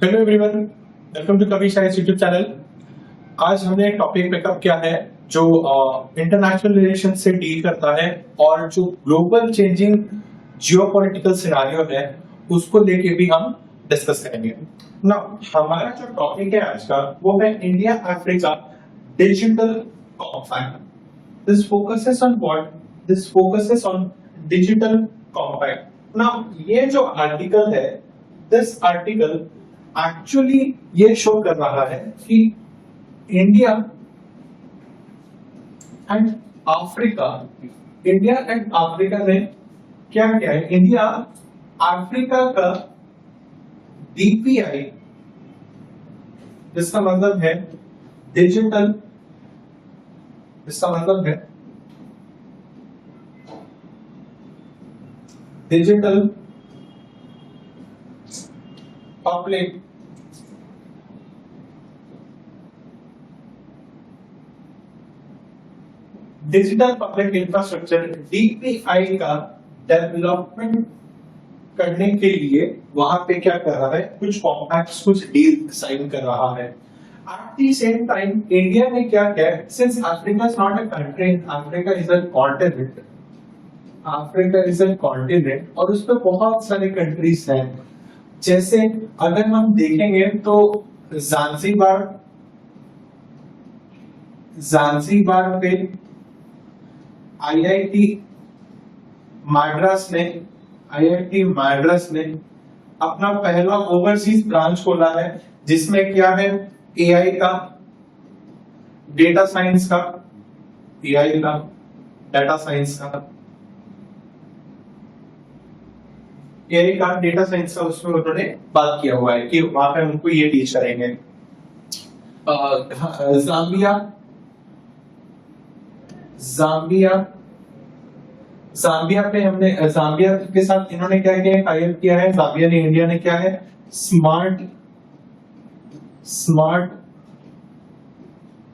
Hello everyone, welcome to कवि शायद YouTube channel. आज हमने एक टॉपिक पिकअप किया है जो इंटरनेशनल रिलेशन से डील करता है और जो ग्लोबल चेंजिंग जियोपॉलिटिकल सिनेरियो है उसको लेके भी हम डिस्कस करेंगे ना। हमारा जो टॉपिक है आज का वो है India Africa digital compact. This focuses on what? This focuses on digital compact. ना ये जो आर्टिकल है, दिस आर्टिकल एक्चुअली ये शो कर रहा है कि इंडिया एंड अफ्रीका ने क्या किया है। इंडिया अफ्रीका का डीपीआई, जिसका मतलब है डिजिटल, इसका मतलब है डिजिटल पब्लिक इंफ्रास्ट्रक्चर डीपीआई का डेवलपमेंट करने के लिए वहां पे क्या कर रहा है, कुछ कॉम्पैक्ट्स, कुछ डील साइन कर रहा है। At the same time India ने क्या किया, since Africa is not a country, Africa is a continent और उसमें बहुत सारे कंट्रीज हैं। जैसे अगर हम देखेंगे तो ज़ांज़ीबार पे आईआईटी मैड्रास ने अपना पहला ओवरसीज ब्रांच खोला है, जिसमें क्या है, एआई का, डेटा साइंस का, डेटा साइंस का उसमें उन्होंने बात किया हुआ है कि वहां पे उनको ये टीच करेंगे। जाम्बिया पे हमने जाम्बिया के साथ इन्होंने क्या किया, टाई किया है। जाम्बिया ने, इंडिया ने क्या है, स्मार्ट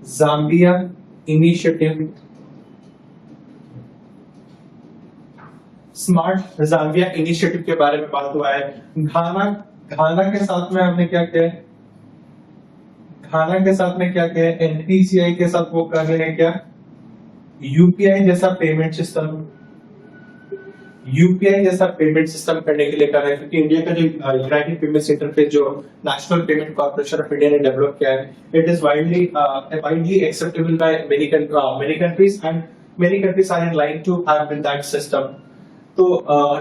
जाम्बिया इनिशिएटिव, के बारे में बात हुआ है। घाना के साथ में हमने क्या किया है, एनपीसीआई के साथ वो कर रहे हैं क्या, यूपीआई जैसा पेमेंट सिस्टम करने के लिए कर रहे हैं। क्योंकि इंडिया का जो यूनाइटेड पेमेंट्स इंटरफेस जो national payment corporation of India ने डेवलप किया है, it is widely acceptable by many countries and many countries are in line to have that system. तो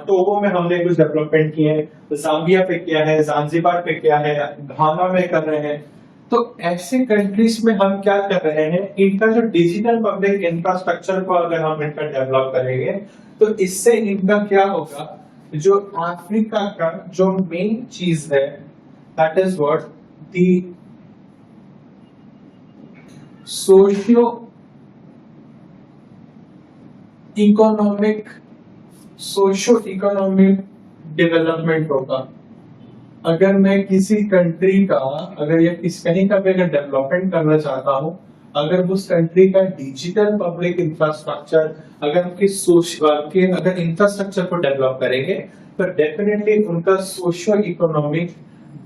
टोगो में हमने कुछ डेवलपमेंट किए हैं, जाम्बिया पे किया है, ज़ांज़ीबार पे किया है, घाना में कर रहे हैं। तो ऐसे कंट्रीज में हम क्या कर रहे हैं, इनका जो डिजिटल पब्लिक इंफ्रास्ट्रक्चर को अगर हम इनका डेवलप करेंगे तो इससे इनका क्या होगा, जो अफ्रीका का जो मेन चीज है, that is what, the socio economic development होगा। अगर मैं किसी कंट्री का, अगर ये कहीं का भी अगर डेवलपमेंट करना चाहता हूँ, अगर उस कंट्री का डिजिटल पब्लिक इंफ्रास्ट्रक्चर, अगर इंफ्रास्ट्रक्चर को डेवलप करेंगे तो डेफिनेटली उनका सोशियो इकोनॉमिक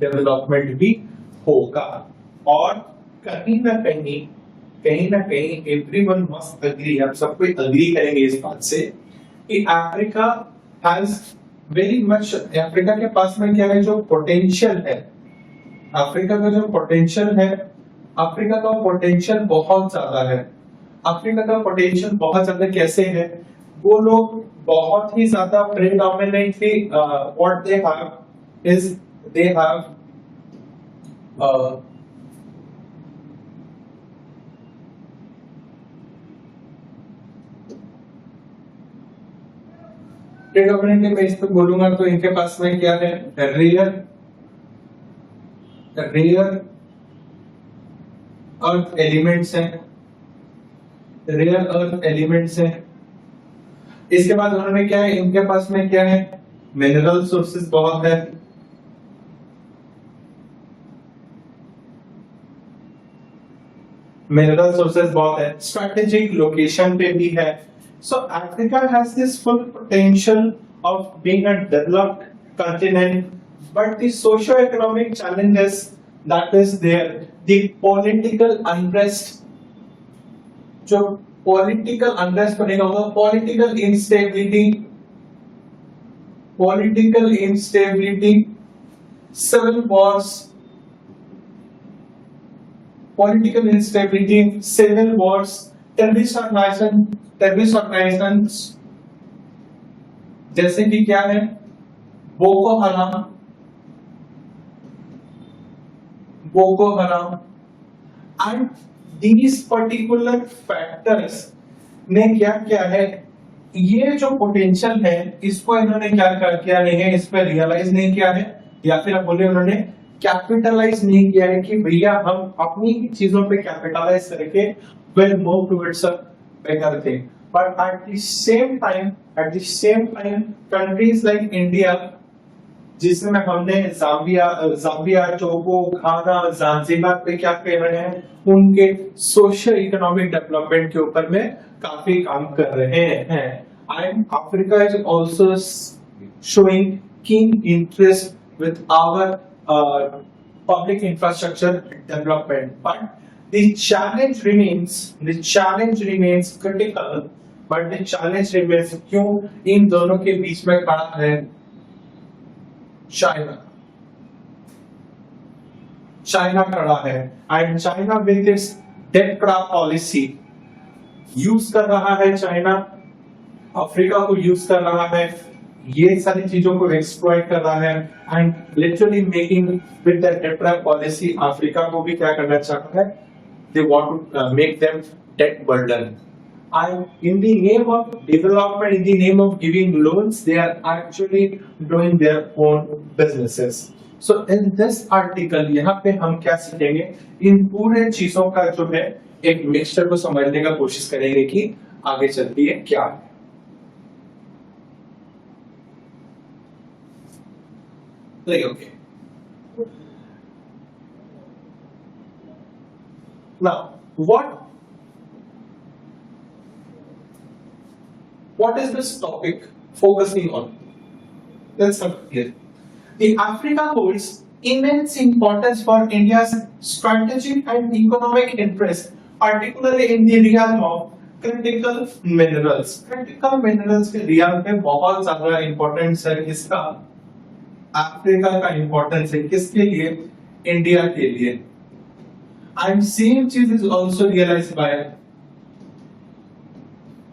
डेवलपमेंट भी होगा। और कहीं ना कहीं एवरीवन मस्ट एग्री, हम सब कोई एग्री करेंगे इस बात से कि अफ्रीका के पास में क्या है, जो पोटेंशियल है, अफ्रीका का पोटेंशियल बहुत ज्यादा है। कैसे है, वो लोग बहुत ही ज्यादा predominantly what they have predominantly मैं इस पे बोलूंगा तो इनके पास में क्या है, रेयर अर्थ एलिमेंट्स हैं। इसके बाद उन्होंने क्या है, इनके पास में क्या है, मिनरल सोर्सेज बहुत है। स्ट्रेटेजिक लोकेशन पे भी है। So Africa has this full potential of being a developed continent but the socio-economic challenges that is there, the political unrest, जो political unrest बनेगा होगा, political instability, civil wars, terrorist organizations जैसे कि क्या है, बोको हराम एंड these particular factors ने क्या किया है, ये जो पोटेंशियल है इसको इन्होंने क्या किया नहीं है, इस पे रियलाइज नहीं किया है, या फिर आप बोले उन्होंने कैपिटलाइज नहीं किया है कि भैया हम अपनी चीजों पे कैपिटलाइज करके will move towards a better thing. But at the same time countries like India, जिसमें हमने जाम्बिया, टोगो, घाना, ज़ांज़ीबार पे क्या कर रहे हैं, उनके सोशल इकोनॉमिक डेवलपमेंट के ऊपर में काफी काम कर रहे हैं. And Africa is also showing keen interest with our public infrastructure development, but the challenge remains critical. But the challenge remains, क्यों इन दोनों के बीच में खड़ा है चाइना खड़ा है, and China with its date trap policy use कर रहा है, चाइना अफ्रीका को यूज कर रहा है, ये सारी चीजों को एक्सप्लॉइट कर रहा है, and literally making with that debt trap policy Africa को भी क्या करना चाहता है, they want to make them debt burden. And in the name of development, in the name of giving loans, they are actually doing their own businesses. So in this article, यहाँ पे हम क्या सीखेंगे, इन पूरे चीजों का जो है एक मिक्सचर को समझने का कोशिश करेंगे कि आगे चलती है क्या है. Okay. Now, what is this topic focusing on? Let's start here. The Africa holds immense importance for India's strategic and economic interest, particularly in the realm of critical minerals. Critical minerals के realm में बहुत ज़्यादा importance है किसका? Africa का importance है किसके लिए? इंडिया के लिए. And same चीज is also realized by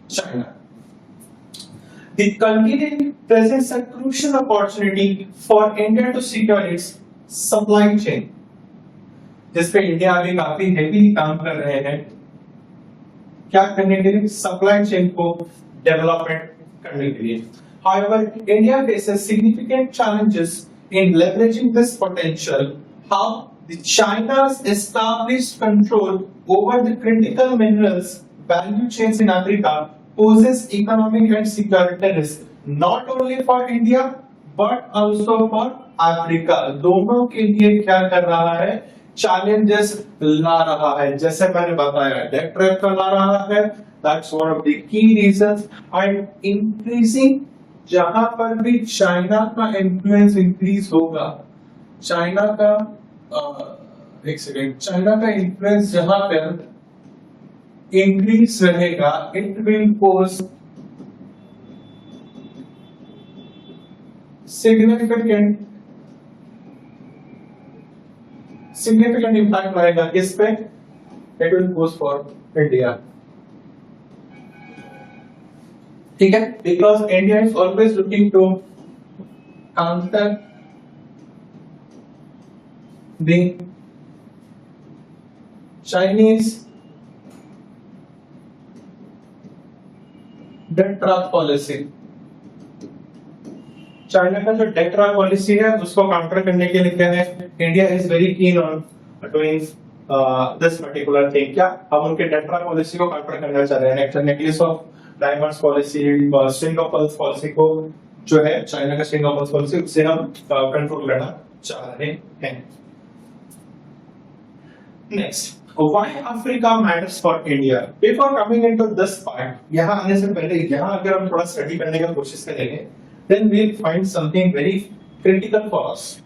China. The convenient presents a crucial opportunity for India to secure its supply chain. जिसपे इंडिया अभी काफी हेवी काम कर रहे हैं, क्या करने के लिए? सप्लाई चेन को डेवलपमेंट करने के लिए. However, India faces significant challenges in leveraging this potential. How? The China's established control over the critical minerals value chains in Africa poses economic and security risk not only for India but also for Africa. दोनों के लिए क्या कर रहा है? Challenges ला रहा है. जैसे मैंने बताया, debt trap का ला रहा है. That's one of the key reasons. And increasing, जहां पर भी चाइना का influence increase होगा, चाइना का चाइना का influence जहां पर increase रहेगा, it will cause significant impact रहेगा किस पे? It will cause for India. ठीक है? Because India is always looking to counter the Chinese date trap policy. China का जो डेट ट्रैप पॉलिसी है उसको काउंटर करने के लिए क्या है, India is very keen on doing this particular thing. क्या हम उनके डेट ट्रैप पॉलिसी को काउंटर करना चाह रहे हैं? Necklace of diamonds policy, string of pearls policy को जो है चाइना का स्ट्रिंग ऑफ पर्ल्स पॉलिसी, उससे हम कंट्रोल करना चाह रहे हैं. Next, why Africa matters for India. Before coming into this part, यहाँ आने से पहले यहाँ अगर हम थोड़ा स्टडी करने का कोशिश करेंगे, then we'll find something very critical for us,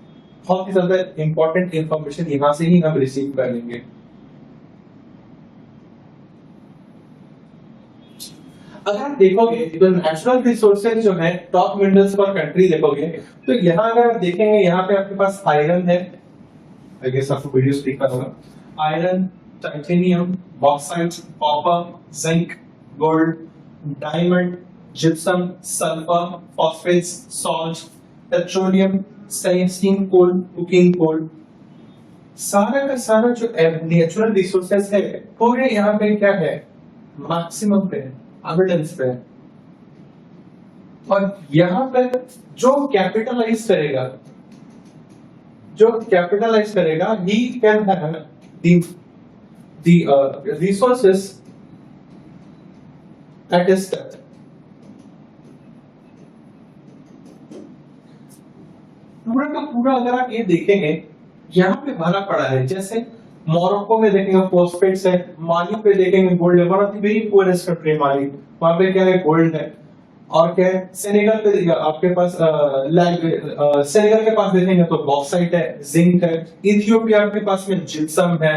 बहुत ही ज्यादा इंपॉर्टेंट इंफॉर्मेशन यहाँ से ही हम रिसीव कर लेंगे। अगर आप देखोगे तो नेचुरल रिसोर्सेज जो है टॉप मिनरल्स पर कंट्री देखोगे तो यहाँ अगर आप देखेंगे यहाँ पे आपके पास आयरन है, आई गेस आपको वीडियो स्पीक कर होगा, iron, titanium, bauxite, copper, zinc, gold, diamond, gypsum, sulphur, phosphates, salt, petroleum, steam coal, coking coal, सारा का सारा जो नेचुरल रिसोर्सेज है पूरे यहाँ पे क्या है, मैक्सिमम पे, एविडेंस पे। और यहाँ पे जो कैपिटलाइज करेगा he can have the resources at his step। पूरा का पूरा अगर आप ये देखेंगे यहाँ पे भरा पड़ा है, जैसे मोरक्को में देखेंगे फॉस्फेट्स है, माली पे देखेंगे गोल्ड है, one of the very poorest country Mali, वहां पे क्या है, गोल्ड है। और क्या है, सेनेगल पे देखिए आपके पास सेनेगल के पास देखेंगे तो बॉक्साइट है, जिंक है। इथियोपिया के पास में जिप्सम है,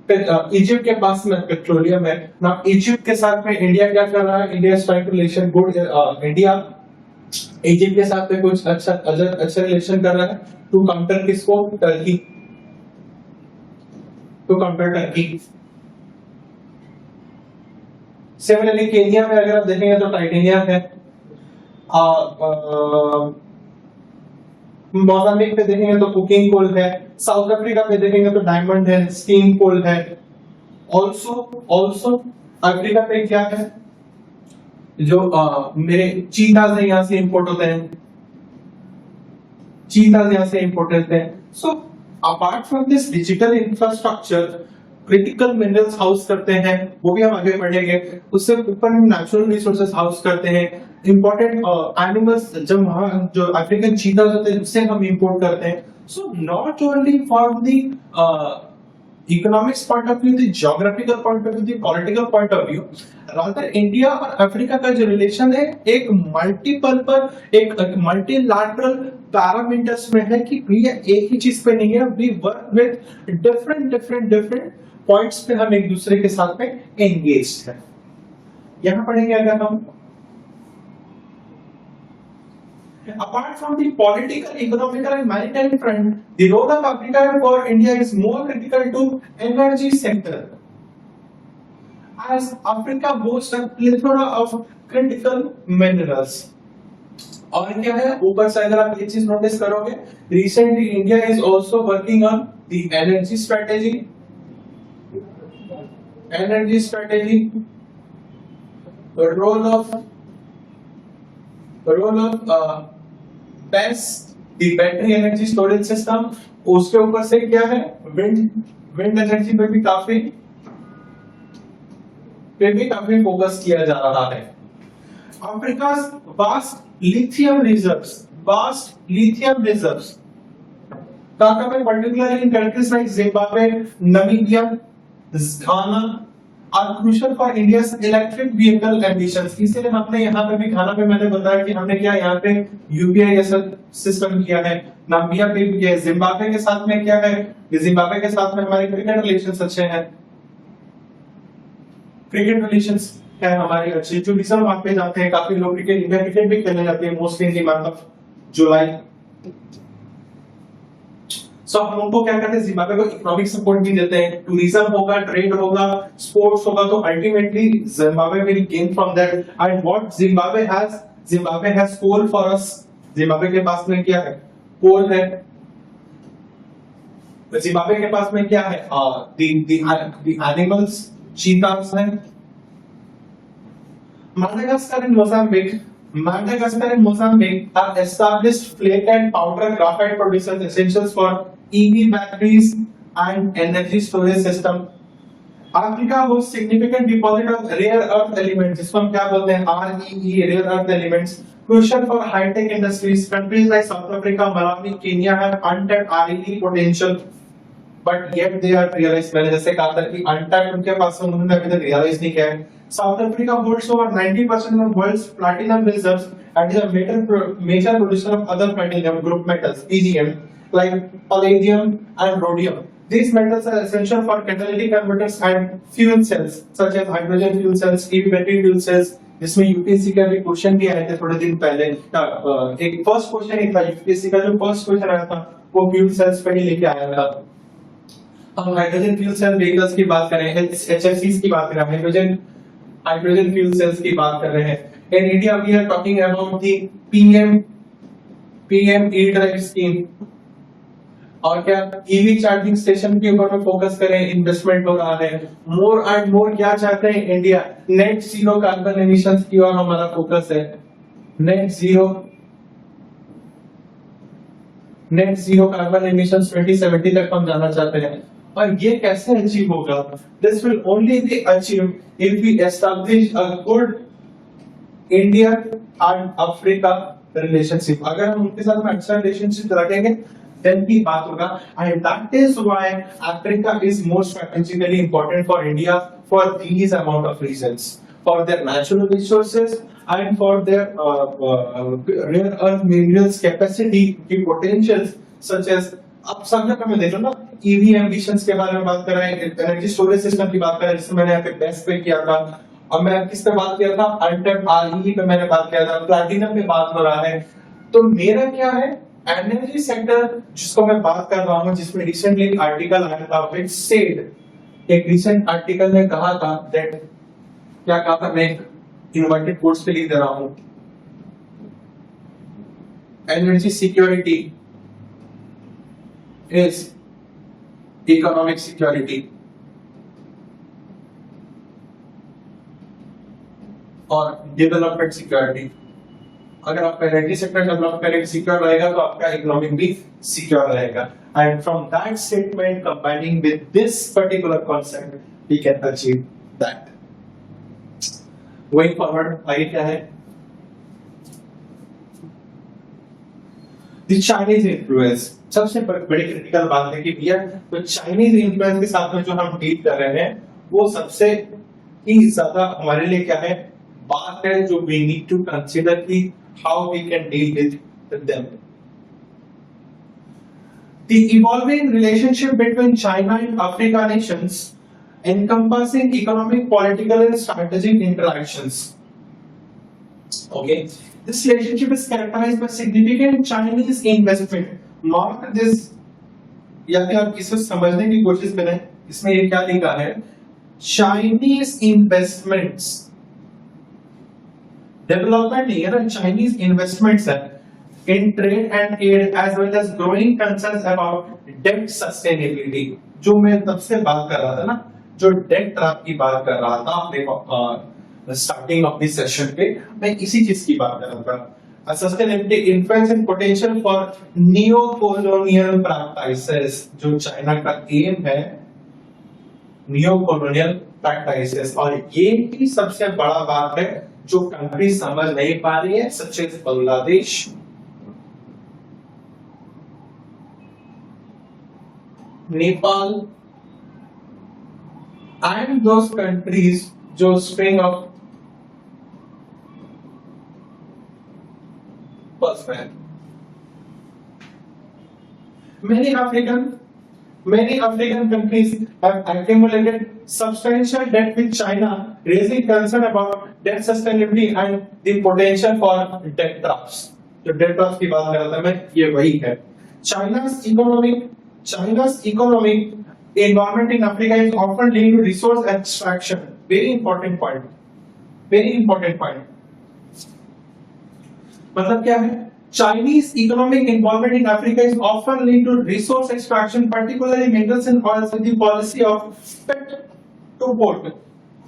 इजिप्ट के पास में पेट्रोलियम है ना। इजिप्ट के साथ में इंडिया क्या कर रहा है, India trying to relation good, India Egypt के साथ में कुछ अच्छा रिलेशन कर रहा है टू काउंटर किसको, Turkey, to counter Turkey. Similarly Kenya में अगर आप देखेंगे तो टाइटेनियम है, मोजाम्बिक पे देखेंगे तो कुकिंग कोल है, साउथ अफ्रीका पे देखेंगे तो डायमंड है, स्टीम कोल है। ऑल्सो अफ्रीका पे क्या है, जो मेरे चीताज है यहाँ से इंपोर्ट होते हैं, चीताज यहाँ से इंपोर्ट होते हैं। So apart from this digital infrastructure, critical minerals house करते हैं, वो भी हम आगे पढ़ेंगे। उससे ऊपर हम नेचुरल रिसोर्सेज हाउस करते हैं, इंपॉर्टेंट एनिमल्स जब वहां जो अफ्रीकन चीताज होते हैं उससे हम इंपोर्ट करते हैं। So not only for the economics point of view, the geographical point of view, the political point of view, rather India और अफ्रीका का जो रिलेशन है एक मल्टीपल पर, एक मल्टीलैटरल पैरामीटर्स में है कि भैया एक ही चीज पे नहीं है, we work with different points पे हम एक दूसरे के साथ में एंगेज्ड है। यहां पढ़ेंगे अगर हम apart from the political, economical and maritime front, the role of Africa for India is more critical to energy sector, as Africa boasts a plethora of critical minerals। और क्या है, ऊपर से अगर आप ये चीज नोटिस करोगे, recently India is also working on the energy strategy, the role of BESS, the battery energy storage system। उसके ऊपर से क्या है, विंड एनर्जी पे भी काफी फोकस किया जा रहा है। अफ्रीका's vast lithium reserves, Tata में particularly in countries like Zimbabwe, Namibia, Ghana are crucial for India's electric vehicle ambitions। इसीलिए हमने यहाँ पे भी, खाना पे मैंने बताया कि हमने क्या यहाँ पे यूपीआई जैसा सिस्टम किया है, नामिबिया पे भी किया है, जिम्बाब्वे के साथ में क्या है, जिम्बाब्वे के साथ में हमारे क्रिकेट रिलेशंस अच्छे हैं, क्रिकेट रिलेशंस है हमारे अच्छे। टूरिज्म वहां पे जाते हैं काफी लोग, क्रिकेट, इंडिया क्रिकेट भी खेलने जाते हैं mostly in the month of July. So हम उनको क्या करते हैं, जिम्बाब्वे को इकोनॉमिक सपोर्ट भी देते हैं, टूरिज्म होगा, ट्रेड होगा, स्पोर्ट्स होगा, तो ultimately Zimbabwe will gain from that. And what Zimbabwe has coal for us. Zimbabwe के पास में क्या है, कोल है। जिम्बाब्वे के पास में क्या है, द एनिमल्स, चीतास है। Madagascar and Mozambique are established flake and powder graphite producers essentials for EV batteries and energy storage system। Africa hosts significant deposit of rare earth elements, जिसको हम क्या बोलते हैं, REE, rare earth elements, crucial for high-tech industries। Countries like South Africa, Malawi, Kenya have untapped REE potential, but yet they are realized। मैंने जैसे कहा था कि untapped उनके पास, उन्होंने अभी तक realize नहीं किया है। South Africa holds over 90% of world's platinum reserves and is a major producer of other platinum group metals (PGM) like palladium and rhodium. These metals are essential for catalytic converters and fuel cells such as hydrogen fuel cells, EV battery fuel cells. जिसमें UPSC का भी question भी आए थे थोड़े दिन पहले। एक फर्स्ट क्वेश्चन ही था यूपीएससी का, जो फर्स्ट क्वेश्चन आया था वो फ्यूल सेल्स पे ही लेके आया था। हम हाइड्रोजन फ्यूल सेल व्हीकल्स की बात करें, एचएफसीज की बात करें, हाइड्रोजन फ्यूल सेल्स की बात कर रहे हैं। In India we are talking about the PM E drive scheme. और क्या ईवी चार्जिंग स्टेशन के ऊपर में फोकस करें, इन्वेस्टमेंट हो रहा है। मोर एंड मोर क्या चाहते हैं India, net zero carbon emissions की ओर हमारा फोकस है। नेट जीरो कार्बन एमिशंस 2070 तक हम जाना चाहते हैं। और ये कैसे अचीव होगा? This will only be achieve if we establish a good India and Africa relationship. अगर हम उनके साथ में अच्छा रिलेशनशिप रखेंगे then की बात होगा। and that is why Africa is more strategically important for India for these amount of reasons, for their natural resources and for their rare earth minerals capacity की potentials such as अब सब में देख लो ना, EV ambitions के बारे में बात कर रहे हैं, एनर्जी स्टोरेज सिस्टम की बात कर रहे हैं, जिसमें मैंने यहाँ पे बेस्ट पे किया था। और मैं किस पे बात किया था? अनटैप्ड RE पे मैंने बात किया था, प्लैटिनम पे बात हो रहा है। तो मेरा क्या है, एनर्जी सेक्टर जिसको मैं बात कर रहा हूं, जिसमें रिसेंटली एक आर्टिकल आया था व्हिच सेड, एक रिसेंट आर्टिकल ने कहा था दैट, क्या कहा था, मैं इन्वर्टेड कोट्स पे लिख दे रहा हूं, energy security is economic security. और डेवलपमेंट सिक्योरिटी। अगर आपका एनर्जी सेक्टर डेवलप करेगा, सिक्योर रहेगा, तो आपका इकोनॉमिक भी सिक्योर रहेगा। And from that statement combining with this particular concept we can achieve that. Going forward आगे क्या है? The Chinese influence. सबसे बड़ी क्रिटिकल बात है कि भैया तो चाइनीज इन्फ्लुएंस के साथ में जो हम डील कर रहे हैं वो सबसे ही ज्यादा हमारे लिए क्या है, बात है जो वी नीड टू कंसीडर की how we can deal with them. The evolving relationship between China and Africa nations encompassing economic, political and strategic interactions. Okay, this relationship is characterized by significant Chinese investment. Mark this, या फिर आप इसे समझने की कोशिश करें, इसमें ये क्या लिखा है, Chinese investments, डेवलपमेंट नहीं है ना, चाइनीज इन्वेस्टमेंट्स है in trade and aid as well as growing concerns about debt sustainability. जो मैं तब से बात कर रहा था ना, जो डेट ट्रैप की बात कर रहा था अपने स्टार्टिंग ऑफ दिस सेशन पे, मैं इसी चीज की बात कर रहा था। Sustainability influence and potential for neo colonial practices. जो चाइना का एम है नियो कॉलोनियल प्रैक्टिसेस, और ये भी सबसे बड़ा बात है जो कंट्री समझ नहीं पा रही है, such as Bangladesh, Nepal and those countries जो string of person. Many African countries have accumulated substantial debt with China, raising concern about debt sustainability and the potential for debt traps. जो debt traps की बात कर रहा था मैं, ये वही है। China's economic environment in Africa is often linked to resource extraction. Very important point. Very important point. मतलब क्या है? Chinese economic involvement in Africa is often linked to resource extraction, particularly minerals and oils, with the policy of pet to port.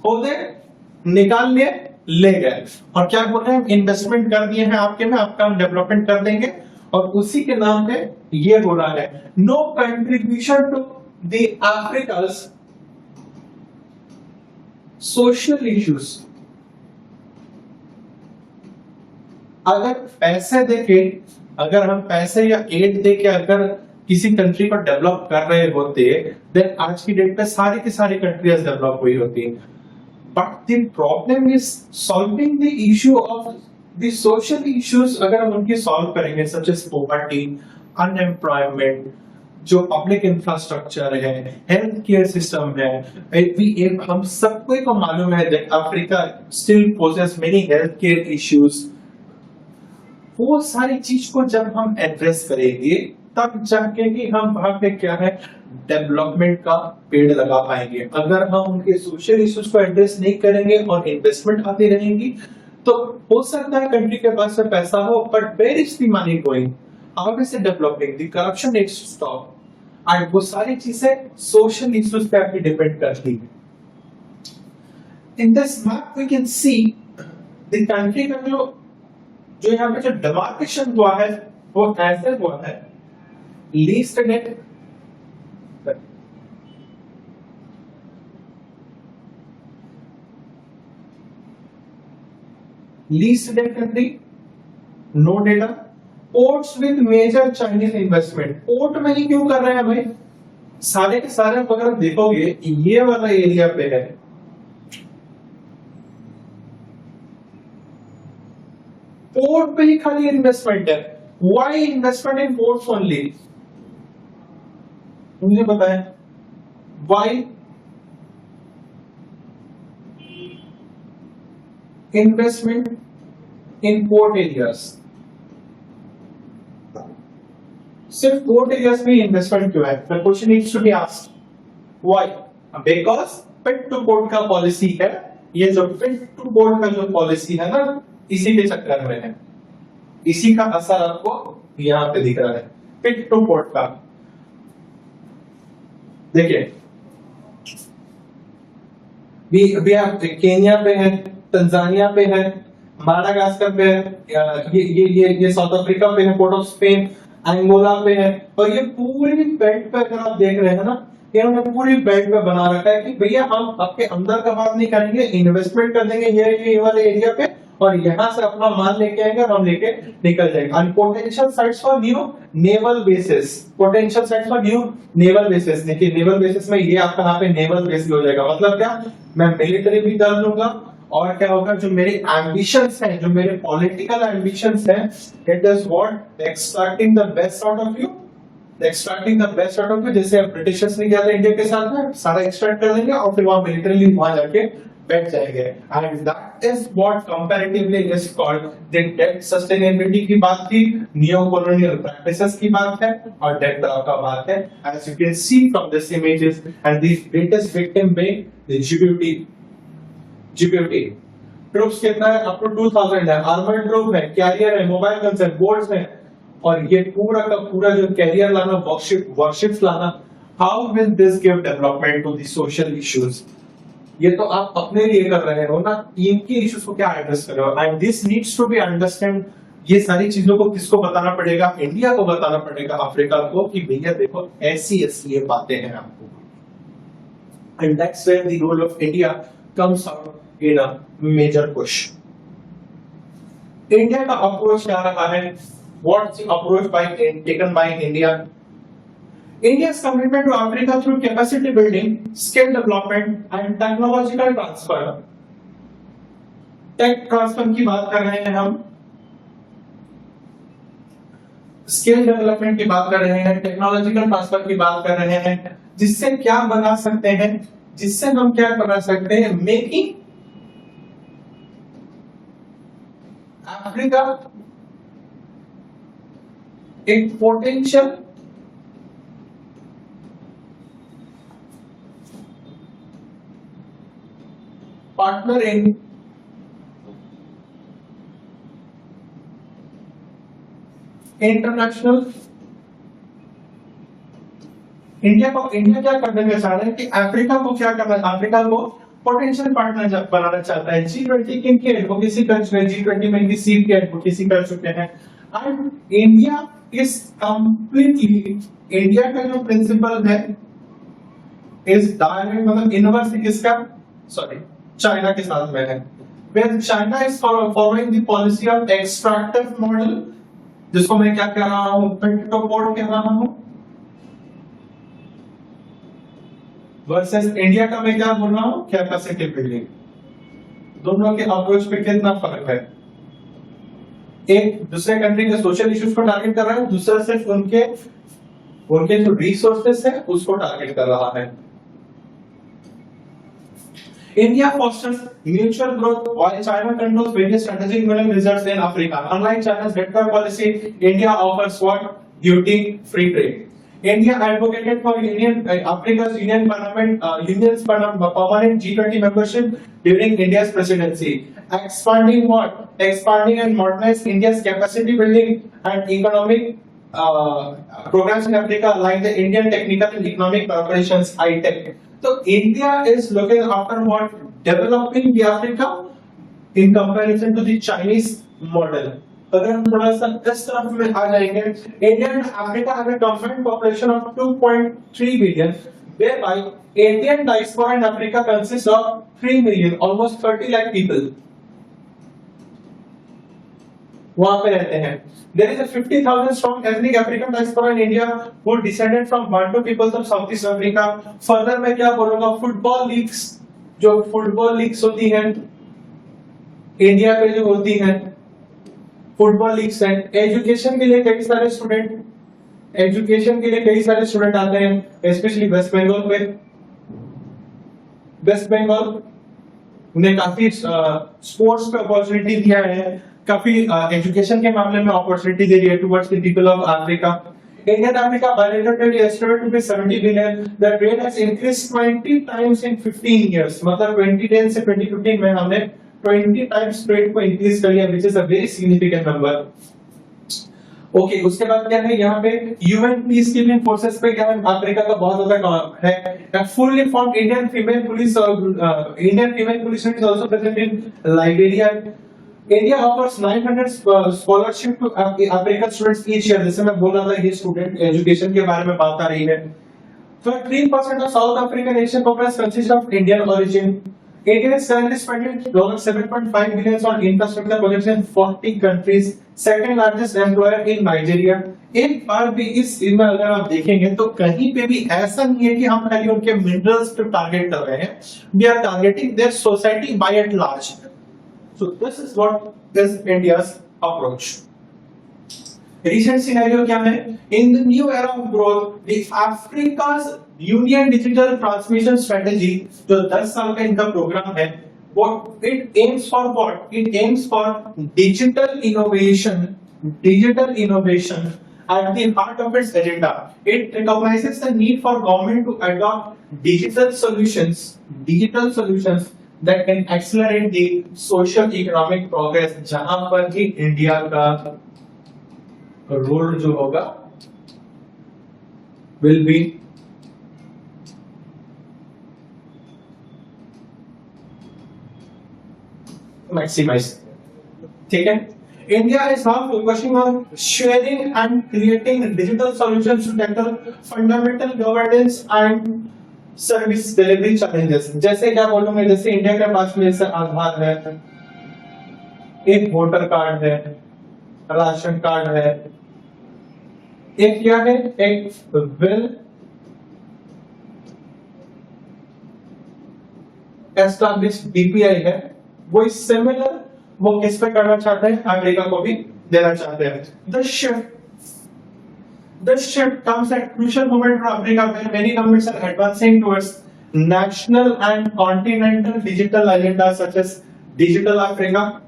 हो गए, निकाल लिए, ले गए, और क्या बोल रहे हैं, इन्वेस्टमेंट कर दिए हैं आपके में, आपका हम डेवलपमेंट कर देंगे, और उसी के नाम पे ये हो रहा है। No contribution to the Africa's social issues. अगर पैसे देके, अगर हम पैसे या एड देके अगर किसी कंट्री को डेवलप कर रहे होते, देन आज की डेट पे सारी की सारी कंट्रीज डेवलप हुई होती। But the problem is solving the issue of the social issues. अगर हम उनकी solve करेंगे, such as poverty, unemployment, जो पब्लिक इंफ्रास्ट्रक्चर है, हेल्थ केयर सिस्टम है, हम सबको को मालूम है that Africa still poses many health care issues. वो सारी चीज को जब हम एड्रेस करेंगे तब जाके कि हम वहां पे क्या है डेवलपमेंट का पेड़ लगा पाएंगे. अगर हम उनके सोशल इश्यूज को एड्रेस नहीं करेंगे और इन्वेस्टमेंट आती रहेंगी तो हो सकता है कंट्री के पास में पैसा हो, but where is the money going, how is it developing, the corruption needs to stop. And वो सारी चीजें सोशल इश्यूज पे भी डिपेंड करती है. In this map we can see the country का जो यहाँ पे जो डेमार्केशन हुआ है वो ऐसे हुआ है. Least debt, least debt country, no data. Ports with major Chinese investment. Port में ही क्यों कर रहे हैं भाई, सारे के सारे अगर आप देखोगे ये वाला एरिया पे है, पोर्ट पे ही खाली इन्वेस्टमेंट है. Why investment in ports only, मुझे बताएं why investment in port areas. सिर्फ पोर्ट एरियाज में इन्वेस्टमेंट क्यों है? The question needs to be asked. Why? Because pit to port का पॉलिसी है. ये जो पिट टू पोर्ट का जो पॉलिसी है ना, इसी के चक्कर में है. इसी का असर आपको यहाँ पे दिख रहा है, पिट टू पोर्ट का. देखिए भी आप केन्या पे है, तंजानिया पे है, माडागास्कर पे है, ये साउथ अफ्रीका पे है, पोर्ट ऑफ स्पेन, अंगोला पे है. और ये पूरी बेल्ट पे अगर आप देख रहे हैं ना, इन्होंने पूरी बेल्ट पे बना रखा है कि भैया हम आपके अंदर का बात नहीं करेंगे, इन्वेस्टमेंट कर देंगे ये वाले एरिया पे और यहाँ से अपना माल लेके आएंगे और हम लेके निकल जाएंगे. And potential sites for new naval basis, potential sites for new naval basis. देखिए नेवल बेसिस में ये आपका यहाँ पे नेवल बेस हो जाएगा. मतलब क्या, मैं मिलिट्री भी कर लूंगा और क्या होगा, जो मेरे एम्बिशंस हैं, जो मेरे पॉलिटिकल एम्बिशंस हैं, it is what extracting the best out of you, extracting the best out of you. जैसे ब्रिटिशर्स ने किया था इंडिया के साथ में, सारा एक्सट्रैक्ट कर देंगे और फिर वहां मिलिटरीली वहां जाके बैठ जाएंगे. And that is what comparatively is called the debt sustainability की बात थी, नियो कॉलोनियल प्रैक्टिसेस की बात है और डेट का बात है. As you can see from this images and the greatest victim being the GBT. Troops कितना है, अप टू 2000 है, आर्मर्ड ट्रूप है, कैरियर है, मोबाइल गन्स है, बोर्ड्स है. और ये पूरा का पूरा जो कैरियर लाना, वॉरशिप्स लाना, how will this give development to the social issues? ये तो आप अपने लिए कर रहे हो ना, इनकी इश्यूज को क्या एड्रेस कर रहे हो? And this needs to be understand. ये सारी चीजों को किसको बताना पड़ेगा? इंडिया को बताना पड़ेगा, अफ्रीका को, कि भैया देखो ऐसी ऐसी ये बातें हैं आपको. And that's where the role of India comes out in a major push. India का अप्रोच क्या रहा है? What's the approach taken by India? India's commitment to Africa through capacity building, skill development and technological transfer. Tech transfer की बात कर रहे हैं हम, स्किल डेवलपमेंट की बात कर रहे हैं, टेक्नोलॉजिकल ट्रांसफर की बात कर रहे हैं. जिससे क्या बना सकते हैं, जिससे हम क्या बना सकते हैं, मेकिंग अफ्रीका एक potential partner in international. India क्या करने में चाह रहे हैं कि अफ्रीका को क्या करना है, अफ्रीका को पोटेंशियल पार्टनर बनाना चाहता है. G20 की एडवोकेसी कर चुके हैं, G20 में इनकी सीट की एडवोकेसी कर चुके हैं. And India is completely, India का जो प्रिंसिपल है इज डायरेक्ट, मतलब इनवर्स किसका, सॉरी चाइना के साथ में है. When China is following the policy of extractive model, जिसको मैं क्या कह रहा हूं, पिट टू पोर्ट कह रहा हूं, वर्सेस इंडिया का मैं क्या बोल रहा हूं, कैपेसिटी बिल्डिंग. दोनों के अप्रोच पे कितना फर्क है। एक दूसरे कंट्री के सोशल इश्यूज को टारगेट कर रहा है, दूसरा सिर्फ उनके उनके जो रिसोर्सेस है उसको टारगेट कर रहा है। India fosters mutual growth while China controls various strategic mineral reserves in Africa. Unlike China's debt policy, India offers what? Duty-free trade. India advocated for Africa's Union's permanent G20 membership during India's presidency. Expanding what? Expanding and modernizing India's capacity building and economic programs in Africa, like the Indian Technical and Economic Corporations (ITEC). So India is looking after what? Developing the Africa in comparison to the Chinese model. अगर हम थोड़ा सा इस तरफ में आ जाएंगे, India and Africa have a combined population of 2.3 billion, whereby Indian diaspora in Africa consists of 3 million, almost 30 lakh people. वहां पे रहते हैं। There is a 50,000 strong ethnic African diaspora in India who descended from Bantu peoples of Southeast Africa. Further मैं क्या बोलूँगा, football leagues, जो football leagues होती हैं इंडिया पे जो होती हैं फुटबॉल लीग्स हैं, एजुकेशन के लिए कई सारे स्टूडेंट आते हैं, स्पेशली वेस्ट बंगाल में। वेस्ट बंगाल ने काफी स्पोर्ट्स पे अपॉर्चुनिटी दिया है, काफी एजुकेशन के मामले में अपॉर्चुनिटी दे रही है towards the people of Africa. Indian Africa bilateral trade is estimated to be 70 billion. The trade has increased 20 times in 15 years. मतलब 2010 से 2015 में हमने 20 times trade को increase कर लिया, which is a very significant number. Okay, उसके बाद क्या है यहाँ पे यूएन पीस कीपिंग फोर्सेस पे क्या है, अफ्रीका का बहुत ज्यादा काम है। Fully formed Indian female police is also present in Liberia. India offers 900 scholarship to African students each year. जैसे मैं बोल रहा था, ये स्टूडेंट एजुकेशन के बारे में बात आ रही है। So 3% of South African Asian population consists of Indian origin. India is currently spending $7.5 billion on infrastructure projects in 40 countries. Second largest employer in Nigeria. एक बार भी इस में अगर आप देखेंगे तो कहीं पे भी ऐसा नहीं है कि हम खाली उनके मिनरल्स पे टारगेट कर रहे हैं। We are targeting their society by at large. So this is what is India's approach. Recent scenario क्या है? In the new era of growth, the Africa's Union Digital Transmission Strategy, जो 10 साल का इनका प्रोग्राम है, what it aims for what? It aims for digital innovation at the heart of its agenda. It recognizes the need for government to adopt digital solutions that can accelerate the social economic progress, जहां पर कि India का role जो होगा will be maximized. ठीक है, India is now focusing on sharing and creating digital solutions to tackle fundamental governance and service delivery challenges. जैसे क्या बोलूंगे, जैसे इंडिया के पास में जैसे आधार है, एक वोटर कार्ड है, राशन कार्ड है, एक क्या है, एक वेल एस्टैब्लिश्ड बीपीआई है। वो सिमिलर वो किस पे करना चाहते हैं, अमेरिका को भी देना चाहते हैं। The shift comes at crucial moment for Africa, where many governments are advancing towards national and continental digital agendas such as Digital Africa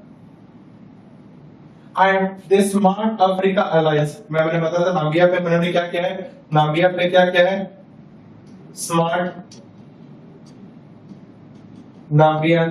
and the Smart Africa Alliance. मैंने बताया था नामिबिया पे मैंने क्या किया है, नामिबिया पे क्या किया है, smart Namibia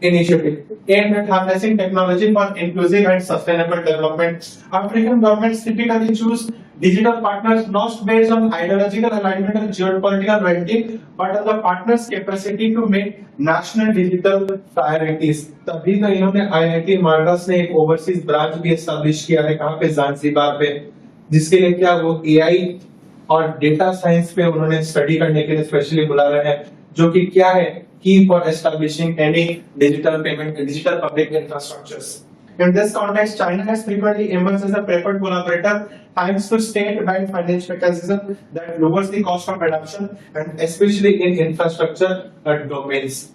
initiative aimed at harnessing technology for inclusive and sustainable development. African governments typically choose digital partners not based on ideological alignment and geopolitical ranking, but on the partners' capacity to meet national digital priorities. तभी तो इन्होंने IIT Madras ने एक overseas branch भी establish किया है, कहाँ पे, ज़ांज़ीबार पे, जिसके लिए क्या वो AI और डेटा साइंस पे उन्होंने स्टडी करने के लिए स्पेशली बुला रहे हैं, जो कि क्या है, key for establishing any digital payment, digital public infrastructures. In this context, China has frequently emerged as a preferred collaborator thanks to state-backed financial mechanism that lowers the cost of adoption and especially in infrastructure domains.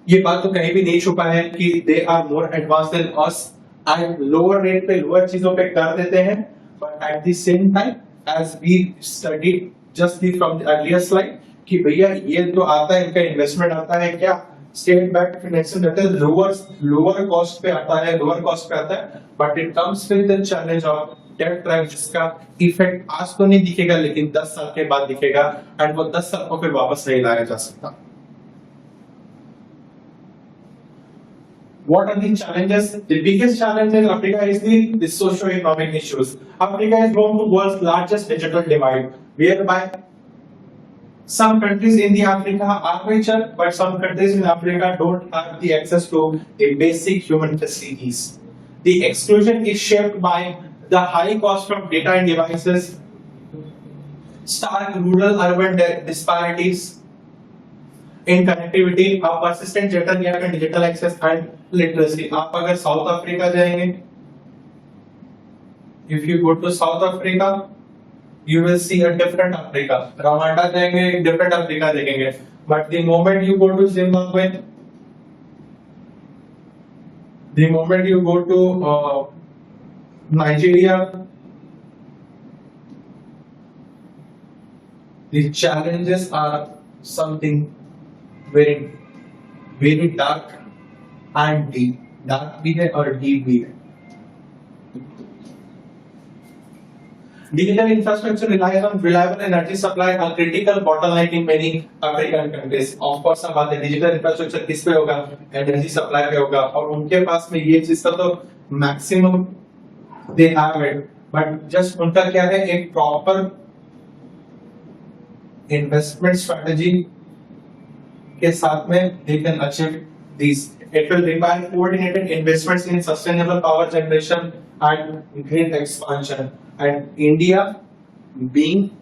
ये बात तो कहीं भी नहीं छुपा है कि they are more advanced than us and lower rate पे lower चीजों पे कर देते हैं, but at the same time as we studied just from the earlier slide कि भैया ये तो आता है, इनका इन्वेस्टमेंट आता है क्या स्टेट बैंक फाइनेंशियल रहता है, लोअर कॉस्ट पे आता है, but it comes with the challenge of debt trap, जिसका इफेक्ट आज तो नहीं दिखेगा लेकिन 10 साल के बाद दिखेगा एंड वो 10 साल को फिर वापस नहीं लाया जा सकता. What are the challenges? The biggest challenge in Africa is the socio-economic issues. Africa is home to world's largest digital divide, whereby some countries in the Africa are richer, but some countries in Africa don't have the access to the basic human facilities. The exclusion is shaped by the high cost of data and devices, stark rural-urban disparities in connectivity, a persistent data gap and digital access and literacy. आप अगर south Africa जाएंगे, if you go to South Africa, you will see a different Africa. Rwanda जाएंगे, एक different Africa देखेंगे. But the moment you go to Zimbabwe, the moment you go to Nigeria, the challenges are something very, very dark and deep. Dark भी है और deep भी है. Digital infrastructure relies on reliable energy supply, a critical bottleneck in many African countries. Of course, हम बात है digital infrastructure किस पे होगा? Energy supply पे होगा. और उनके पास में ये चीज का तो maximum they have it, but just उनका क्या है, एक proper investment strategy के साथ में they can achieve these. It will require coordinated investments in sustainable power generation and grid expansion. And India, being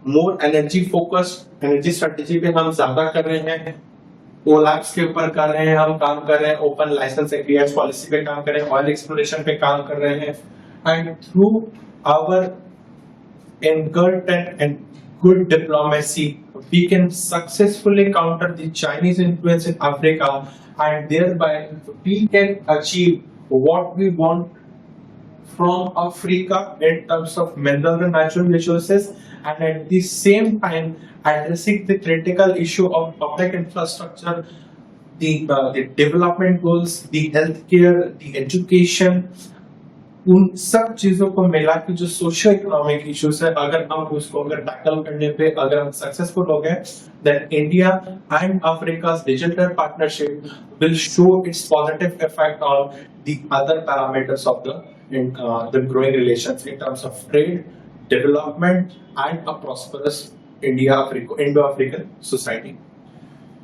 more energy focused, energy strategy पे हम ज्यादा कर रहे हैं, OLAPs के ऊपर कर रहे हैं, हम काम कर रहे हैं, open license agreements policy पे काम कर रहे हैं, oil exploration पे काम कर रहे हैं, and through our encouragement and good diplomacy, we can successfully counter the Chinese influence in Africa, and thereby we can achieve what we want from Africa in terms of mineral and natural resources, and at the same time addressing the critical issue of public infrastructure, the development goals, the healthcare, the education. उन सब चीजों को मिला के जो socio economic issues है, अगर हम उसको अगर टैकल करने पे अगर हम सक्सेसफुल हो गए, then India and Africa's digital partnership will show its positive effect on the other parameters of the growing relations in terms of trade, development and a prosperous Indo-African society.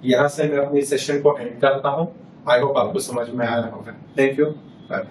यहाँ से मैं अपनी सेशन को and करता हूँ. I hope आपको समझ में आया होगा. Thank you. बाय.